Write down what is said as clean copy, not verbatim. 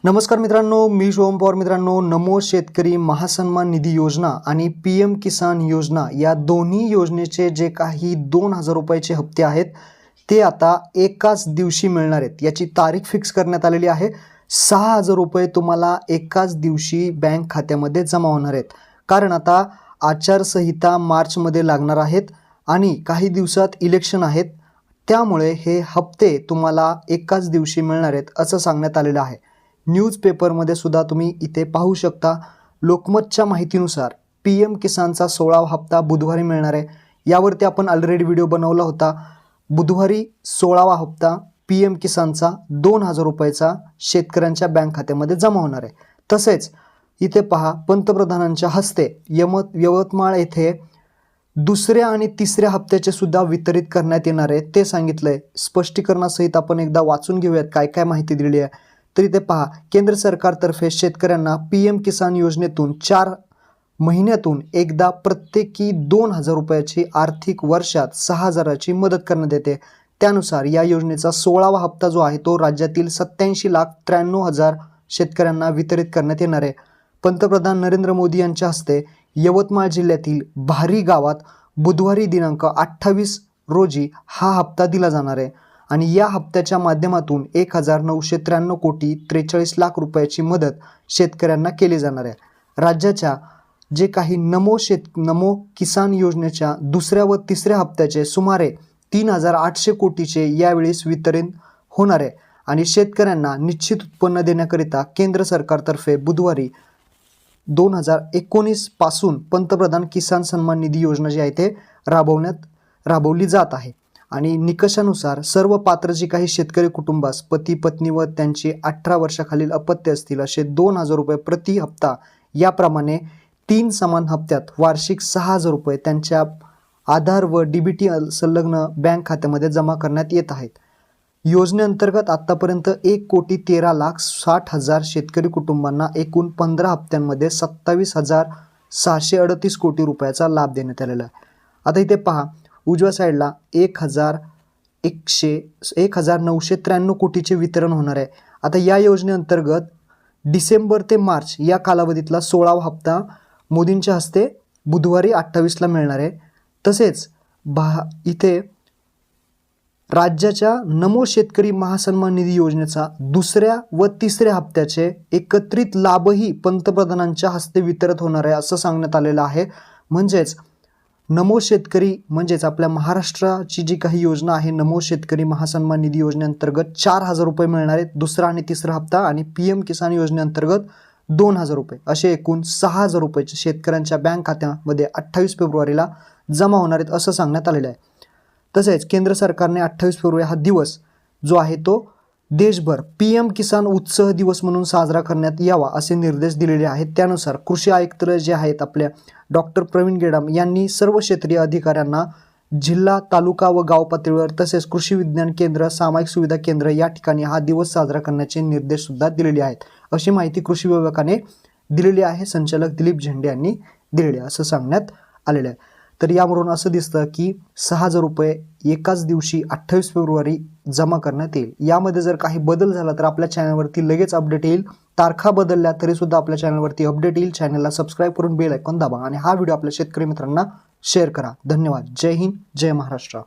नमस्कार मित्रांनो, मी शुभम पवार. मित्रांनो, नमो शेतकरी महासन्मान निधी योजना आणि PM किसान योजना या दोन्ही योजनेचे जे काही 2,000 रुपयाचे हप्ते आहेत ते आता एकाच दिवशी मिळणार आहेत. याची तारीख फिक्स करण्यात आलेली आहे. 6,000 रुपये तुम्हाला एकाच दिवशी बँक खात्यामध्ये जमा होणार आहेत. कारण आता आचारसंहिता मार्चमध्ये लागणार आहेत आणि काही दिवसात इलेक्शन आहेत. त्यामुळे हे हप्ते तुम्हाला एकाच दिवशी मिळणार आहेत असं सांगण्यात आलेलं आहे. न्यूजपेपरमध्ये सुद्धा तुम्ही इथे पाहू शकता. लोकमतच्या माहितीनुसार PM किसानचा 16वा हप्ता बुधवारी मिळणार आहे. यावरती आपण ऑलरेडी व्हिडिओ बनवला होता. बुधवारी 16वा हप्ता PM किसानचा 2,000 रुपयाचा शेतकऱ्यांच्या बँक खात्यामध्ये जमा होणार आहे. तसेच इथे पहा, पंतप्रधानांच्या हस्ते यवतमाळ येथे दुसऱ्या आणि तिसऱ्या हप्त्याचे सुद्धा वितरित करण्यात येणार आहे. ते सांगितलंय. स्पष्टीकरणासहित आपण एकदा वाचून घेऊयात काय काय माहिती दिलेली आहे. तर इथे पहा, केंद्र सरकारतर्फे शेतकऱ्यांना PM किसान योजनेतून 4 महिन्यातून एकदा प्रत्येकी 2,000 रुपयाची आर्थिक वर्षात 6,000ची मदत करण्यात येते. त्यानुसार या योजनेचा 16वा हप्ता जो आहे तो राज्यातील 87,93,000 शेतकऱ्यांना वितरित करण्यात येणार आहे. पंतप्रधान नरेंद्र मोदी यांच्या हस्ते यवतमाळ जिल्ह्यातील भारी गावात बुधवारी दिनांक 28 रोजी हा हप्ता दिला जाणार आहे आणि या हप्त्याच्या माध्यमातून 1,993 कोटी 43 लाख रुपयाची मदत शेतकऱ्यांना केली जाणार आहे. राज्याच्या जे काही नमो किसान योजनेच्या दुसऱ्या व तिसऱ्या हप्त्याचे सुमारे 3,800 कोटीचे यावेळेस वितरण होणार आहे आणि शेतकऱ्यांना निश्चित उत्पन्न देण्याकरिता केंद्र सरकारतर्फे बुधवारी 2019 पासून पंतप्रधान किसान सन्मान निधी योजना जी आहे ते राबवली जात आहे. आणि निकषानुसार सर्व पात्र जी काही शेतकरी कुटुंबास पती पत्नी व त्यांची 18 वर्षाखालील अपत्य असतील असे 2,000 रुपये प्रति हप्ता याप्रमाणे 3 समान हप्त्यात वार्षिक 6,000 रुपये त्यांच्या आधार व DBT संलग्न बँक खात्यामध्ये जमा करण्यात येत आहेत. योजनेअंतर्गत आतापर्यंत 1,13,60,000 शेतकरी कुटुंबांना एकूण 15 हप्त्यांमध्ये 27,638 कोटी रुपयाचा लाभ देण्यात आलेला आहे. आता इथे पहा, उजव्या साईडला 1,993 कोटीचे वितरण होणार आहे. आता या योजनेअंतर्गत डिसेंबर ते मार्च या कालावधीतला 16वा हप्ता मोदींच्या हस्ते बुधवारी 28ला मिळणार आहे. तसेच इथे राज्याच्या नमो शेतकरी महासन्मान निधी योजनेचा दुसऱ्या व तिसऱ्या हप्त्याचे एकत्रित लाभही पंतप्रधानांच्या हस्ते वितरित होणार आहे असं सांगण्यात आलेलं आहे. म्हणजेच नमो शेतकरी म्हणजेच आपल्या महाराष्ट्राची जी काही योजना आहे, नमो शेतकरी महासन्मान निधी योजनेअंतर्गत 4,000 रुपये मिळणार आहेत दुसरा आणि तिसरा हप्ता आणि PM किसान योजनेअंतर्गत 2,000 रुपये असे एकूण 6,000 रुपयाचे शेतकऱ्यांच्या बँक खात्यामध्ये 28 फेब्रुवारीला जमा होणार आहेत असं सांगण्यात आलेलं आहे. तसेच केंद्र सरकारने 28 फेब्रुवारी हा दिवस जो आहे तो देशभर PM किसान उत्सव दिवस म्हणून साजरा करण्यात यावा असे निर्देश दिलेले आहेत. त्यानुसार कृषी आयुक्त जे आहेत आपल्या डॉक्टर प्रवीण गेडाम यांनी सर्व क्षेत्रीय अधिकाऱ्यांना जिल्हा, तालुका व गाव पातळीवर तसेच कृषी विज्ञान केंद्र, सामायिक सुविधा केंद्र या ठिकाणी हा दिवस साजरा करण्याचे निर्देश सुद्धा दिलेले आहेत. अशी माहिती कृषी विभागाने दिलेली आहे. संचालक दिलीप झेंडे यांनी दिलेले असं सांगण्यात आलेलं आहे. तर यावरून असं दिसतं की 6,000 रुपये एकाच दिवशी 28 फेब्रुवारी जमा करण्यात येईल. यामध्ये जर काही बदल झाला तर आपल्या चॅनलवरती लगेच अपडेट येईल. तारखा बदलल्या तरी सुद्धा आपल्या चॅनलवरती अपडेट येईल. चॅनलला सबस्क्राईब करून बेल आयकॉन दाबा आणि हा व्हिडिओ आपल्या शेतकरी मित्रांना शेअर करा. धन्यवाद. जय हिंद, जय महाराष्ट्र.